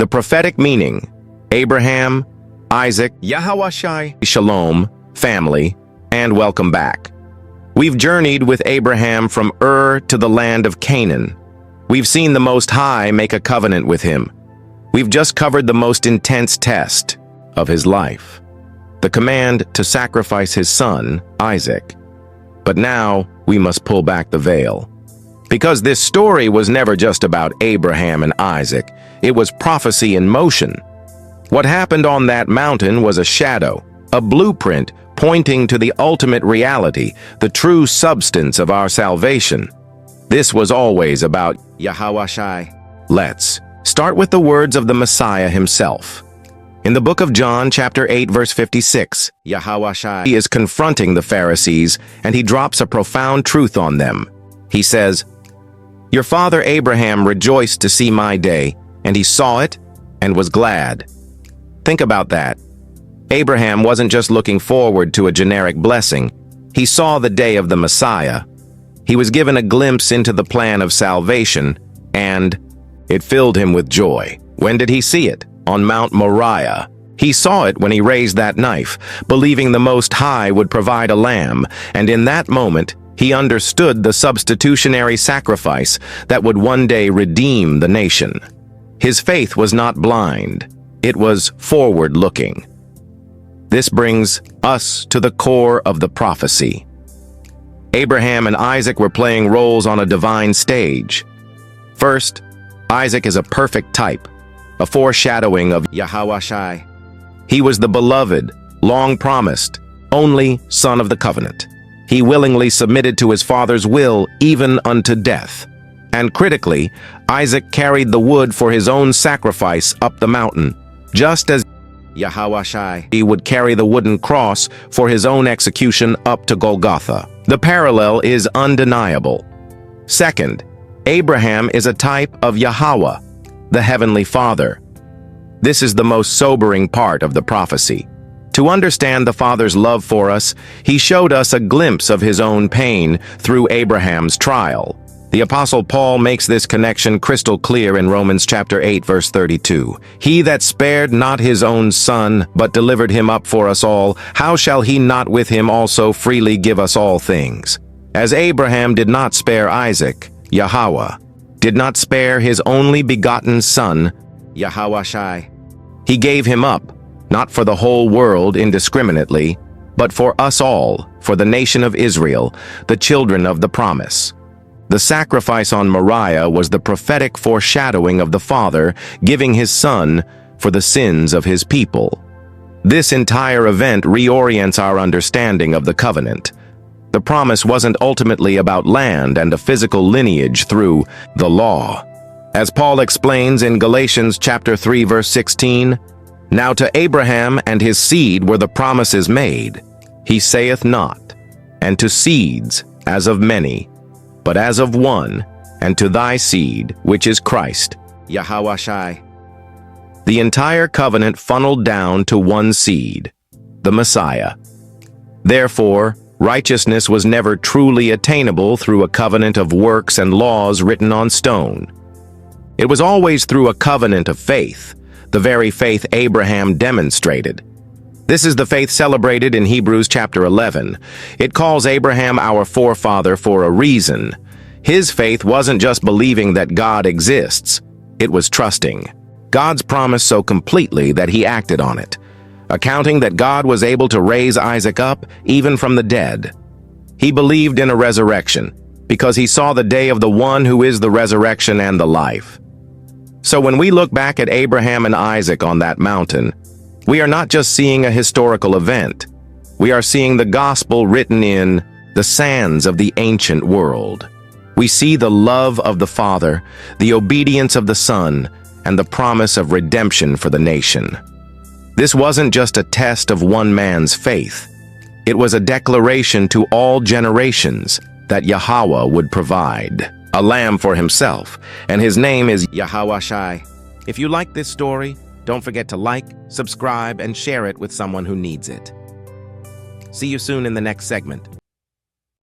The prophetic meaning: Abraham, Isaac, Yahawashi, Shalom, family, and welcome back. We've journeyed with Abraham from Ur to the land of Canaan. We've seen the Most High make a covenant with him. We've just covered the most intense test of his life, the command to sacrifice his son, Isaac. But now we must pull back the veil. Because this story was never just about Abraham and Isaac, it was prophecy in motion. What happened on that mountain was a shadow, a blueprint pointing to the ultimate reality, the true substance of our salvation. This was always about Yahawashi. Let's start with the words of the Messiah himself. In the book of John, chapter 8, verse 56, Yahawashi is confronting the Pharisees, and he drops a profound truth on them. He says, "Your father Abraham rejoiced to see my day, and he saw it and was glad." Think about that. Abraham wasn't just looking forward to a generic blessing. He saw the day of the Messiah. He was given a glimpse into the plan of salvation, and it filled him with joy. When did he see it? On Mount Moriah. He saw it when he raised that knife, believing the Most High would provide a lamb, and in that moment, he understood the substitutionary sacrifice that would one day redeem the nation. His faith was not blind. It was forward-looking. This brings us to the core of the prophecy. Abraham and Isaac were playing roles on a divine stage. First, Isaac is a perfect type, a foreshadowing of Yahawashi. He was the beloved, long-promised, only son of the covenant. He willingly submitted to his father's will, even unto death. And critically, Isaac carried the wood for his own sacrifice up the mountain, just as Yahawashi would carry the wooden cross for his own execution up to Golgotha. The parallel is undeniable. Second, Abraham is a type of Yahawah, the Heavenly Father. This is the most sobering part of the prophecy. To understand the Father's love for us, he showed us a glimpse of his own pain through Abraham's trial. The Apostle Paul makes this connection crystal clear in Romans chapter 8, verse 32. "He that spared not his own son, but delivered him up for us all, how shall he not with him also freely give us all things?" As Abraham did not spare Isaac, Yahawah did not spare his only begotten son, Yahawashi. He gave him up, not for the whole world indiscriminately, but for us all, for the nation of Israel, the children of the promise. The sacrifice on Moriah was the prophetic foreshadowing of the Father giving his Son for the sins of his people. This entire event reorients our understanding of the covenant. The promise wasn't ultimately about land and a physical lineage through the law. As Paul explains in Galatians chapter 3, verse 16, "Now to Abraham and his seed were the promises made. He saith not, and to seeds as of many, but as of one, and to thy seed, which is Christ, Yahawashi." The entire covenant funneled down to one seed, the Messiah. Therefore, righteousness was never truly attainable through a covenant of works and laws written on stone. It was always through a covenant of faith, the very faith Abraham demonstrated. This is the faith celebrated in Hebrews chapter 11. It calls Abraham our forefather for a reason. His faith wasn't just believing that God exists, it was trusting God's promise so completely that he acted on it, accounting that God was able to raise Isaac up even from the dead. He believed in a resurrection because he saw the day of the one who is the resurrection and the life. So when we look back at Abraham and Isaac on that mountain, we are not just seeing a historical event. We are seeing the gospel written in the sands of the ancient world. We see the love of the Father, the obedience of the Son, and the promise of redemption for the nation. This wasn't just a test of one man's faith. It was a declaration to all generations that Yahawah would provide a lamb for himself, and his name is Yahawashi. If you like this story, don't forget to like, subscribe, and share it with someone who needs it. See you soon in the next segment.